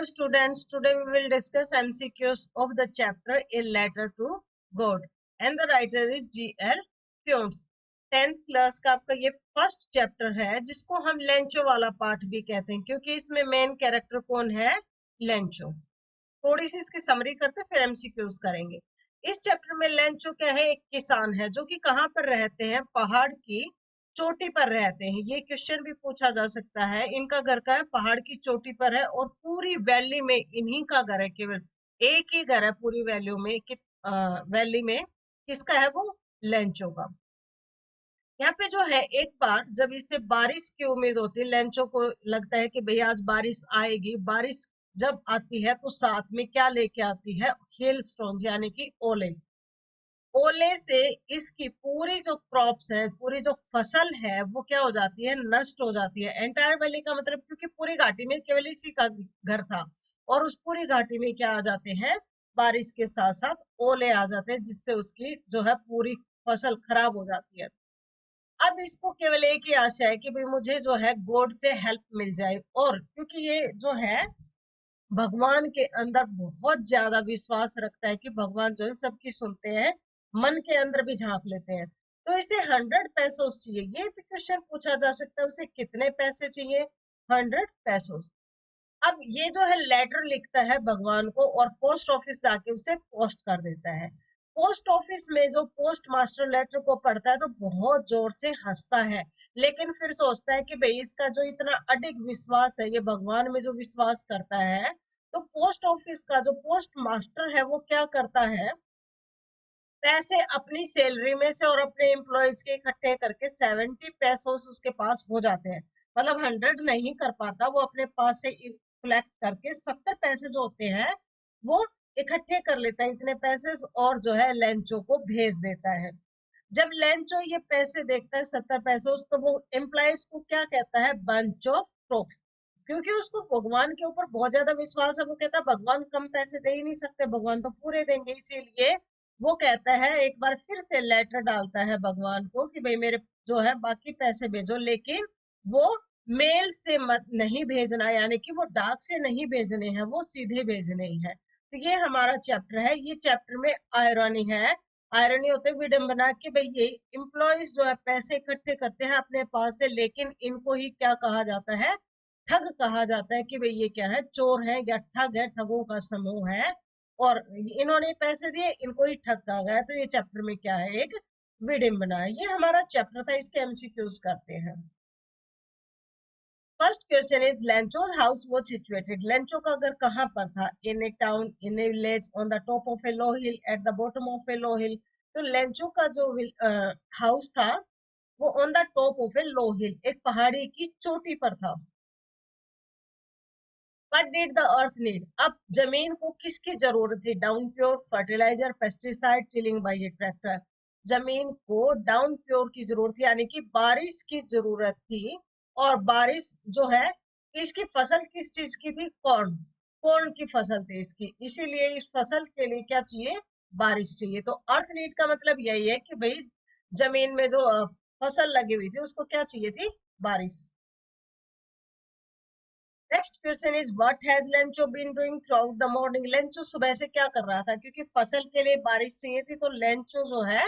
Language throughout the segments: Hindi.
Hello students, today we will discuss MCQs of the chapter A Letter to God and the writer is G.L. Funes. 10th class का आपका ये फर्स्ट चैप्टर है जिसको हम लेंचो वाला पार्ट भी कहते हैं क्योंकि इसमें मेन कैरेक्टर कौन है, लेंचो। थोड़ी सी इसकी समरी करते फिर एमसीक्यूज करेंगे। इस चैप्टर में लेंचो क्या है, एक किसान है जो कि कहाँ पर रहते हैं, पहाड़ की चोटी पर रहते हैं। ये क्वेश्चन भी पूछा जा सकता है। इनका घर का है पहाड़ की चोटी पर है और पूरी वैली में इन्हीं का घर है, केवल एक ही घर है पूरी वैली में वैली में किसका है, वो लेंचो का। यहाँ पे जो है एक बार जब इससे बारिश की उम्मीद होती है, लेंचो को लगता है कि भैया आज बारिश आएगी। बारिश जब आती है तो साथ में क्या लेके आती है, हेल स्टोन यानी कि ओले। ओले से इसकी पूरी जो क्रॉप्स है, पूरी जो फसल है वो क्या हो जाती है, नष्ट हो जाती है। एंटायर वैली का मतलब क्योंकि पूरी घाटी में केवल इसी का घर था और उस पूरी घाटी में क्या आ जाते हैं, बारिश के साथ साथ ओले आ जाते हैं जिससे उसकी जो है पूरी फसल खराब हो जाती है। अब इसको केवल एक ही आशा है कि भाई मुझे जो है गॉड से हेल्प मिल जाए, और क्योंकि ये जो है भगवान के अंदर बहुत ज्यादा विश्वास रखता है कि भगवान जो है सबकी सुनते हैं, मन के अंदर भी झांक लेते हैं। तो इसे 100 पैसों चाहिए। ये भी क्वेश्चन पूछा जा सकता है, उसे कितने पैसे चाहिए, 100 पैसों। अब ये जो है लेटर लिखता है भगवान को और पोस्ट ऑफिस जाके उसे पोस्ट कर देता है। पोस्ट ऑफिस में जो पोस्ट मास्टर लेटर को पढ़ता है तो बहुत जोर से हंसता है, लेकिन फिर सोचता है कि भाई इसका जो इतना अडिग विश्वास है, ये भगवान में जो विश्वास करता है, तो पोस्ट ऑफिस का जो पोस्ट मास्टर है वो क्या करता है, पैसे अपनी सैलरी में से और अपने एम्प्लॉयज के इकट्ठे करके 70 पैसों उसके पास हो जाते हैं। मतलब 100 नहीं कर पाता, वो अपने पास से कलेक्ट करके 70 पैसे जो होते हैं वो इकट्ठे कर लेता है, इतने पैसे, और जो है लेंचो को भेज देता है। जब लेंचो ये पैसे देखता है 70 पैसे, तो वो एम्प्लॉयज को क्या कहता है, बंच ऑफ फ्रॉक्स। क्योंकि उसको भगवान के ऊपर बहुत ज्यादा विश्वास है, वो कहता है भगवान कम पैसे दे ही नहीं सकते, भगवान तो पूरे देंगे। इसीलिए वो कहता है, एक बार फिर से लेटर डालता है भगवान को कि भाई मेरे जो है बाकी पैसे भेजो, लेकिन वो मेल से मत नहीं भेजना, यानी कि वो डाक से नहीं भेजने हैं, वो सीधे भेजने ही है। तो ये हमारा चैप्टर है। ये चैप्टर में आयरनी है, आयरनी होते विडंबना कि भाई ये एम्प्लॉयज जो है पैसे इकट्ठे करते हैं अपने पास से, लेकिन इनको ही क्या कहा जाता है, ठग कहा जाता है कि भाई ये क्या है, चोर है या ठग है, ठगों का समूह है और इन्होंने पैसे दिए, इनको ही ठग कहा गया। तो ये चैप्टर में क्या है, एक विडंबना है। ये हमारा चैप्टर था, इसके एमसीक्यूज करते हैं। First question is Lencho's house was situated. Lencho का घर कहाँ पर था, in a town, in a village, on the top of a low hill, at the bottom of a low hill. तो लेंचो का जो हाउस था वो on the top of a low hill, एक पहाड़ी की चोटी पर था। What did the earth need? अब जमीन को किसकी जरूरत थी, downpour, fertiliser, pesticide, tilling by a tractor. जमीन को डाउन प्योर की जरूरत थी, यानी कि बारिश की जरूरत थी। और बारिश जो है, इसकी फसल किस चीज की थी, कॉर्न। कॉर्न की फसल थी इसकी, इसीलिए इस फसल के लिए क्या चाहिए, बारिश चाहिए। तो अर्थ नीड का मतलब यही है कि भाई जमीन में जो फसल लगी हुई थी उसको क्या चाहिए थी, बारिश। Next question is what has Lencho been doing throughout the morning. Lencho सुबह से क्या कर रहा था, क्योंकि फसल के लिए बारिश चाहिए थी, तो लेंचो जो है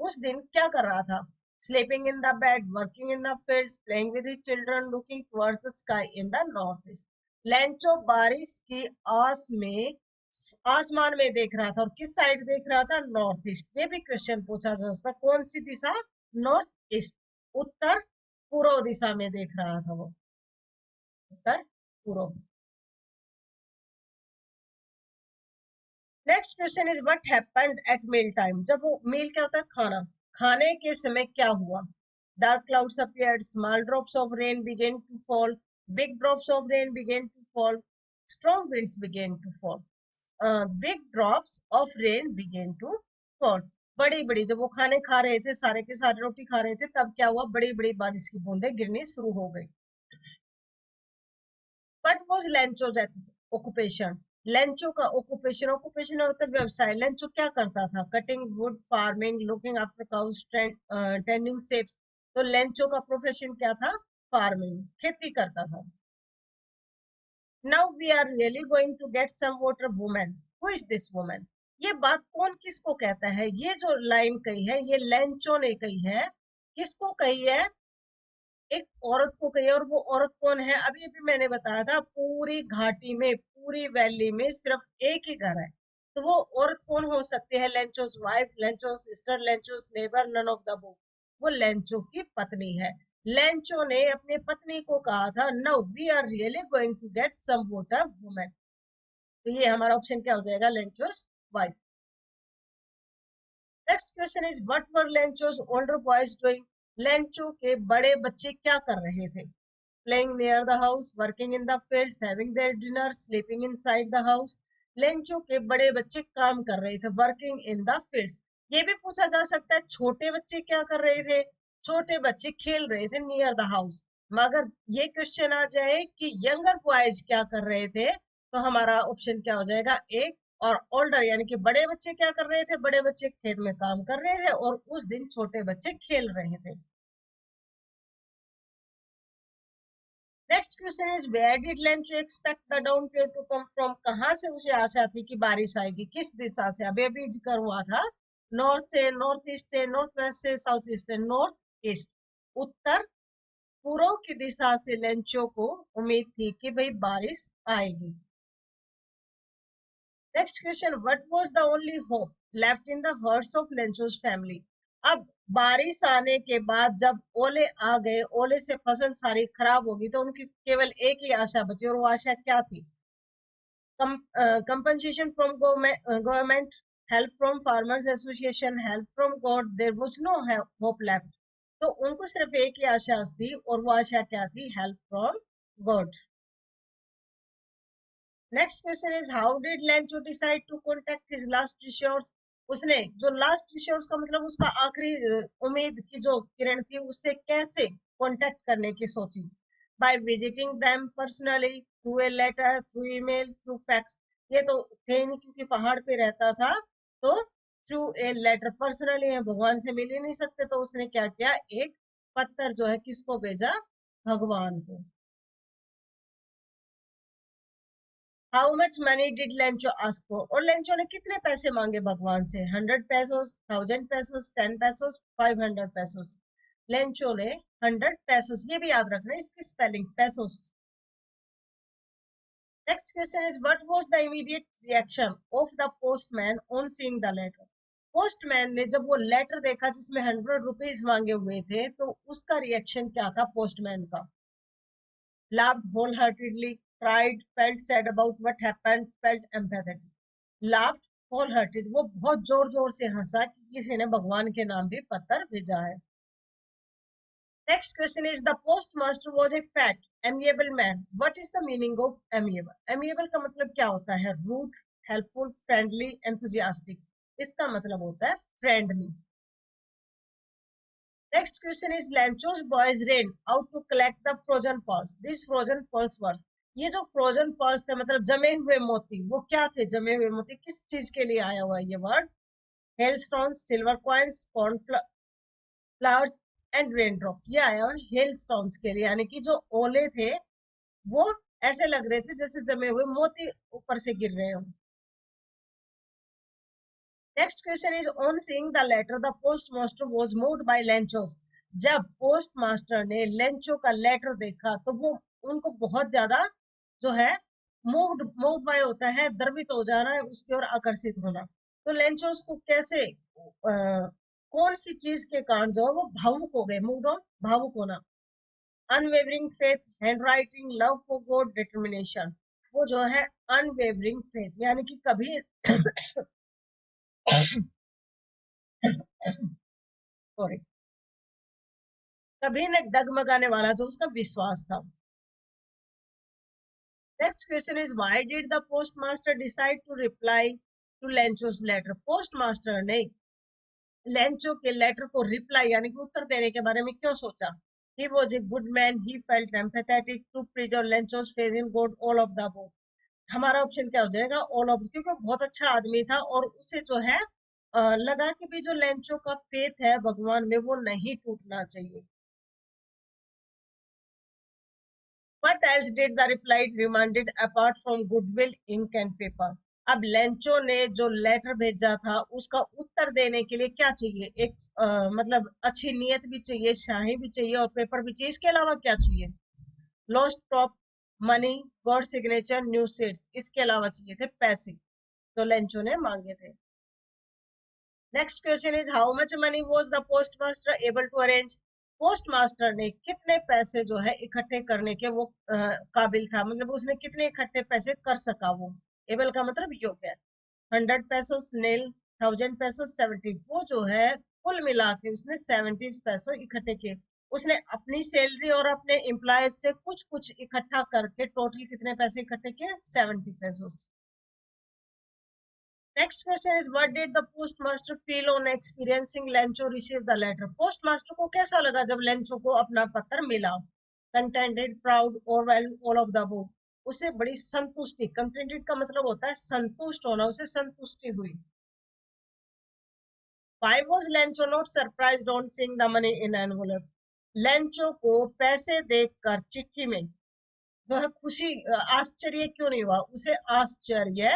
उस दिन क्या कर रहा था, sleeping in the bed, working in the fields, playing with his children, looking towards the sky in the north east. Lencho बारिश की आस में आसमान में देख रहा था, और किस साइड देख रहा था, नॉर्थ ईस्ट। ये भी क्वेश्चन पूछा जा सकता, कौन सी दिशा, नॉर्थ ईस्ट, उत्तर पूर्व दिशा में देख रहा था वो, उत्तर पूर्व। Next question is what happened at meal time. जब वो मील क्या होता है, खाना, खाने के समय क्या हुआ। Dark clouds appeared, small drops of rain began to fall, big drops of rain began to fall, strong winds began to fall, big drops of rain began to fall. बड़ी बड़ी, जब वो खाने खा रहे थे, सारे के सारे रोटी खा रहे थे, तब क्या हुआ, बड़ी बड़ी बारिश की बूंदें गिरनी शुरू हो गई। What was Lencho's occupation? Lencho का ऑक्यूपेशन, ऑक्यूपेशन होता है व्यवसाय। लेंचो क्या करता था, cutting wood, farming, looking after cows, tending sheeps. तो लेंचो का प्रोफेशन क्या था, फार्मिंग, खेती करता था। Now we are really going to get some water women, who is this women? ये बात कौन किसको कहता है? ये जो लाइन कही है ये लेंचो ने कही है। किसको कही है? एक औरत को कही है। और वो औरत कौन है? अभी अभी मैंने बताया था, पूरी घाटी में, पूरी वैली में सिर्फ एक ही घर है। तो वो औरत कौन हो सकती है? Lencho's wife, Lencho's sister, Lencho's neighbour, none of the both. वो लेंचो की पत्नी है। लेंचो ने अपनी पत्नी को कहा था, now we are really going to get some water women. तो ये हमारा ऑप्शन क्या हो जाएगा? Lencho's wife. Next question is what were Lencho's older boys doing? Lencho के बड़े बच्चे क्या कर रहे थे? Playing near the house, working in the fields, having their dinner, sleeping inside the house. Lencho के बड़े बच्चे काम कर रहे थे, वर्किंग इन द फील्ड्स। ये भी पूछा जा सकता है छोटे बच्चे क्या कर रहे थे? छोटे बच्चे खेल रहे थे नियर द हाउस। मगर ये क्वेश्चन आ जाए कि यंगर बॉयज क्या कर रहे थे, तो हमारा ऑप्शन क्या हो जाएगा? एक। और ओल्डर यानी कि बड़े बच्चे क्या कर रहे थे? बड़े बच्चे खेत में काम कर रहे थे और उस दिन छोटे बच्चे खेल रहे थे। Next question is where did Lencho expect the downfall to come from? कहां से उसे आशा थी कि बारिश आएगी? किस दिशा से? अभी अभी जिक्र हुआ था, नॉर्थ से, नॉर्थ ईस्ट से, नॉर्थ वेस्ट से, साउथ ईस्ट से। नॉर्थ ईस्ट, उत्तर पूर्व की दिशा से लेंचो को उम्मीद थी कि भाई बारिश आएगी। Next question, what was the only hope left in the hearts of Lencho's family? अब बारिश आने के बाद जब ओले आ गए, ओले से फसल सारी खराब होगी, तो उनकी केवल एक ही आशा बची, और वो आशा क्या थी? Compensation from government, help from farmers association, help from God, there was no hope left. तो उनको सिर्फ एक ही आशा थी, और वो आशा क्या थी? Help from God. Next question is how did Lencho decide to contact his last resource? उसने जो लास्ट रिसोर्स का मतलब उसका आखिरी उम्मीद की जो किरण थी, उससे कैसे कॉन्टेक्ट करने की सोची? By visiting them personally, through a letter, through email, through fax. ये तो थे नहीं क्योंकि पहाड़ पे रहता था, तो थ्रू ए लेटर, पर्सनली है, भगवान से मिल ही नहीं सकते, तो उसने क्या किया? एक पत्थर जो है किसको भेजा? भगवान को। How much money did Lencho ask for? और लेंचो ने कितने पैसे मांगे भगवान से? 100 pesos, 1000 pesos, 10 pesos, 500 pesos. Lencho ने 100 पेसोस, ये भी याद रखना इसकी spelling, pesos. Next question is what was the immediate reaction of the postman on seeing the letter? Postman ने जब वो लेटर देखा जिसमें 100 रुपीज मांगे हुए थे, तो उसका रिएक्शन क्या था पोस्टमैन का? laughed wholeheartedly, cried, felt sad about what happened, felt empathetic. Laughed wholehearted, वो बहुत जोर जोर से हंसा कि किसी ने भगवान के नाम भी पत्थर भेजा है। Next question is the post master was a fat amiable man, what is the meaning of amiable? Amiable का मतलब क्या होता है? Rude, helpful, friendly, enthusiastic. इसका मतलब होता है friendly. Next question is Lancho's boys ran out to collect the frozen pearls. These frozen pearls were, ये जो frozen pearls थे मतलब जमे हुए मोती, वो क्या थे? जमे हुए मोती किस चीज के लिए आया हुआ है ये word? hailstones, silver coins, corn flowers and raindrops। ये आया हुआ है hailstones के लिए, यानी कि जो ओले थे वो ऐसे लग रहे थे जैसे जमे हुए मोती ऊपर से गिर रहे हो। Next question is on seeing the letter the post master was moved by Lencho's. जब पोस्ट मास्टर ने लेंचो का लेटर देखा तो वो उनको बहुत ज्यादा जो है मूव्ड बाय होता है, द्रवित हो जाना है, उसकी ओर आकर्षित होना। तो लेंचोस को कैसे कौन सी चीज के कारण जो है वो भावुक हो गए? मूव्ड ऑन, भावुक होना। Unwavering faith, handwriting, love for God, determination. वो जो है अनवेवरिंग फेथ यानी कि कभी सॉरी, कभी न डगमगाने वाला जो उसका विश्वास था। Next question is why did the post master decide to reply to Lencho's letter? Post master ने लेंचो के लेटर को रिप्लाई यानी कि उत्तर देने के बारे में क्यों सोचा? He was a good man, he felt empathetic, to preserve Lencho's faith in God, all of the above. हमारा ऑप्शन क्या हो जाएगा? ऑल ऑफ, क्योंकि वो बहुत अच्छा आदमी था और उसे जो है लगा कि भी जो लेंचो का फेथ है भगवान में वो नहीं टूटना चाहिए। What else did the reply demanded apart from goodwill, ink and paper? अब लेंचो ने जो लेटर भेजा था उसका उत्तर देने के लिए क्या चाहिए? एक मतलब अच्छी नीयत भी चाहिए, शाही भी चाहिए और पेपर भी चाहिए। इसके अलावा क्या चाहिए? Lost crop, money, God signature, new seeds. इसके अलावा चाहिए थे पैसे, तो लेंचो ने मांगे थे। Next question is how much money was the post master able to arrange? Post master ने कितने पैसे जो है इकट्ठे करने के वो काबिल था, मतलब उसने कितने इकट्ठे पैसे कर सका वो। एबल का मतलब योग्य है। 100 पेसोस, नील, 1000 पेसोस, 70। वो जो है कुल मिला के उसने 70 पैसों इकट्ठे किए। उसने अपनी सैलरी और अपने एम्प्लॉयज से कुछ कुछ इकट्ठा करके टोटल कितने पैसे इकट्ठे किए? 70 pesos. Next question is what did the postmaster feel on experiencing Lencho receive the letter? Postmaster को कैसा लगा जब लेंचो को अपना पत्र मिला? Contented, proud, overwhelmed, all of the above. उसे बड़ी संतुष्टि, कंटेंटेड का मतलब होता है संतुष्ट होना, उसे संतुष्टि हुई। Why was Lencho not surprised on seeing the money in envelope? Lencho को पैसे देखकर चिट्ठी में वह खुशी, आश्चर्य क्यों नहीं हुआ? उसे आश्चर्य,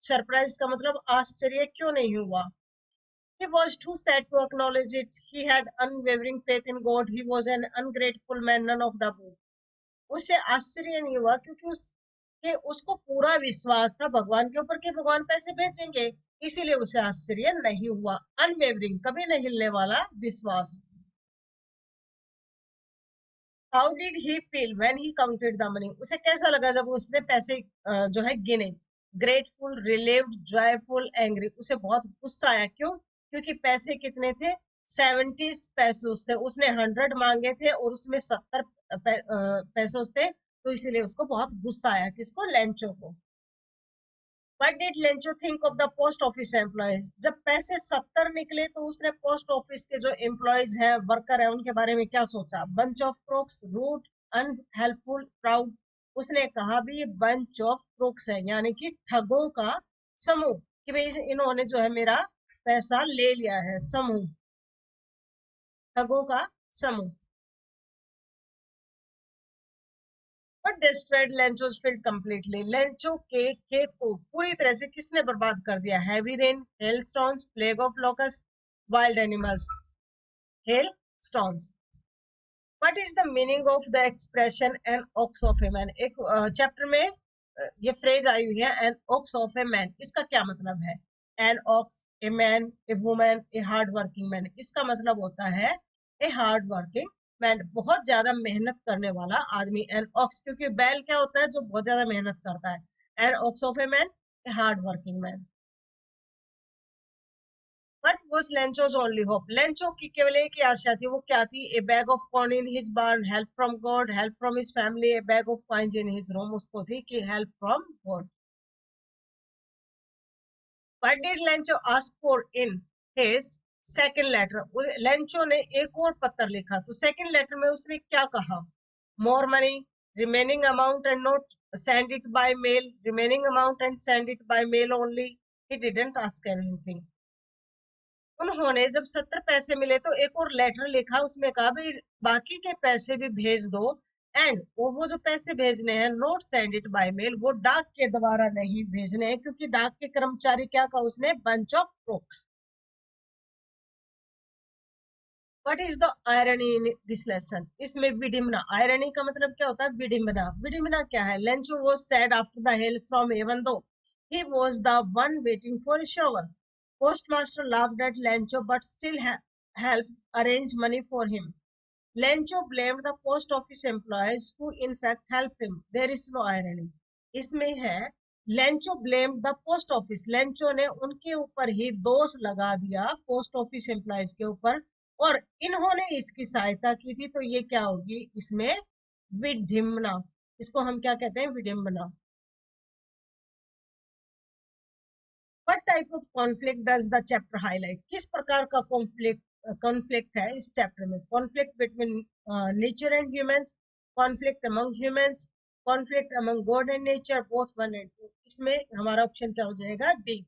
सरप्राइज का मतलब आश्चर्य क्यों नहीं हुआ? He was too sad to acknowledge it. He had unwavering faith in God. He was an ungrateful man, none of the above. उसे आश्चर्य नहीं हुआ क्योंकि उसको पूरा विश्वास था भगवान के ऊपर कि भगवान पैसे भेजेंगे, इसीलिए उसे आश्चर्य नहीं हुआ। अनवेवरिंग, कभी नहीं हिलने वाला विश्वास। How did he feel when he counted the money? उसे कैसा लगा जब उसने पैसे जो है गिने? Grateful, relieved, joyful, angry. उसे बहुत गुस्सा आया। क्यों? क्योंकि पैसे कितने थे? 70 पैसे थे। उसने 100 मांगे थे और उसमें 70 पैसे थे, तो इसीलिए उसको बहुत गुस्सा आया। किसको? लेंचो को। What did Lencho think of the post office employees? जब पैसे 70 निकले तो उसने पोस्ट ऑफिस के जो एम्प्लॉयज हैं, वर्कर है, उनके बारे में क्या सोचा? Bunch of crooks, rude, unhelpful, proud. उसने कहा भी ये बंच ऑफ क्रोक्स है, यानी कि ठगों का समूह, कि भाई इन्होंने जो है मेरा पैसा ले लिया है। समूह, ठगों का समूह। But destroyed Lencho's field completely. Lencho के खेत को पूरी तरह से किसने बर्बाद कर दिया? Heavy rain, hailstones, plague of locusts, wild animals. Hailstones. What is the meaning of the expression an ox of a man? एक चैप्टर में ये फ्रेज आई हुई है an ox of a man. इसका क्या मतलब है? An ox, a man, a woman, a hard working man. इसका मतलब होता है a hard working मैन, बहुत ज्यादा मेहनत करने वाला आदमी। एन ऑक्स, क्योंकि बैल क्या होता है? जो बहुत ज्यादा मेहनत करता है। An ox of a man, a hard working man. But was Lencho's only hope? Lencho की केवल एक ही आशा थी। वो क्या थी? A bag of corn in his barn, help from God, help from his family, a bag of coins in his room. उसको थी कि help from God. What did Lencho ask for in his second letter? Lencho ने एक और पत्र लिखा, तो सेकंड लेटर में उसने क्या कहा? More money, remaining amount and not send it by mail, remaining amount and send it by mail only. He didn't ask anything. उन्होंने जब 70 पैसे मिले तो एक और लेटर लिखा, उसमें कहा भाई बाकी के पैसे भी भेज दो, एंड वो जो पैसे भेजने हैं note send it by mail, वो डाक के द्वारा नहीं भेजने हैं, क्योंकि डाक के कर्मचारी क्या कहा उसने? Bunch of crooks. What is the irony in this lesson? इसमें विडिम्ना, आयरनी का मतलब क्या होता है? विडिम्ना। विडिम्ना क्या है? Lencho was sad after the hell storm even though he was the one waiting for a shower. Postmaster laughed at Lencho but still helped arrange money for him. Lencho blamed the post office employees who in fact helped him. There is no irony. इसमें है Lencho blamed the post office. Lencho ने उनके ऊपर ही दोष लगा दिया पोस्ट ऑफिस एम्प्लॉयज के ऊपर, और इन्होंने इसकी सहायता की थी, तो ये क्या होगी इसमें? विडिम्बना। इसको हम क्या कहते हैं? विडिम्बना। What type of conflict does the chapter highlight? किस प्रकार का कॉन्फ्लिक्ट है इस चैप्टर में? Conflict between nature and humans, conflict among humans, conflict among God and nature, both 1 and 2। इसमें हमारा ऑप्शन क्या हो जाएगा? डी।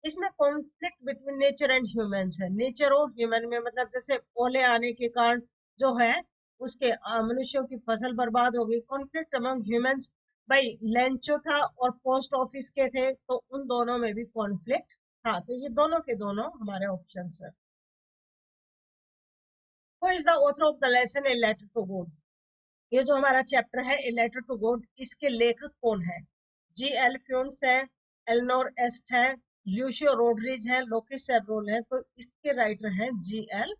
इसमें conflict between nature and humans है। नेचर और ह्यूमन में मतलब जैसे ओले आने के कारण जो है उसके मनुष्यों की फसल बर्बाद हो गई। कॉन्फ्लिक्ट अमंग ह्यूमंस, भाई लेंचो था और पोस्ट ऑफिस के थे, तो उन दोनों में भी कॉन्फ्लिक्ट था। तो ये दोनों के दोनों हमारे ऑप्शन है। Who is the author of the lesson a letter to God? ये जो हमारा चैप्टर है ए लेटर टू गॉड, इसके लेखक कौन है? जी एल फ्यूंस है, एलनोर एस्ट है, ल्यूशियो रोड्रिज है, लोकेस सेब्रोल है। तो इसके राइटर हैं जी एल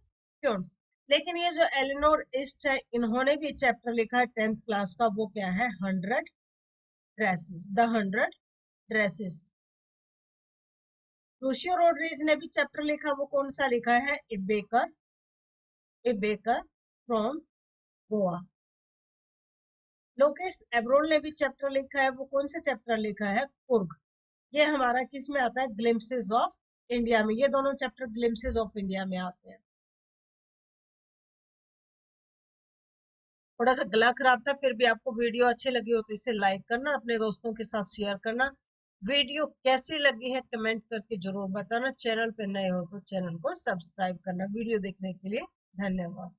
फ्यूंस। लेकिन ये जो एलिनोर ईस्ट है, इन्होंने भी चैप्टर लिखा है 10th क्लास का, वो क्या है? 100 ड्रेसेस, द 100 ड्रेसेस। लूशियो रोड्रिज ने भी चैप्टर लिखा, वो कौन सा लिखा है? ए बेकर फ्रॉम गोवा। लोकेस एब्रोल ने भी चैप्टर लिखा है, वो कौन सा चैप्टर लिखा है? कुर्ग। ये हमारा किस में आता है? ग्लिम्पसेस ऑफ इंडिया में। ये दोनों चैप्टर ग्लिम्पसेस ऑफ इंडिया में आते हैं। थोड़ा सा गला खराब था, फिर भी आपको वीडियो अच्छी लगी हो तो इसे लाइक करना, अपने दोस्तों के साथ शेयर करना। वीडियो कैसी लगी है कमेंट करके जरूर बताना। चैनल पे नए हो तो चैनल को सब्सक्राइब करना। वीडियो देखने के लिए धन्यवाद।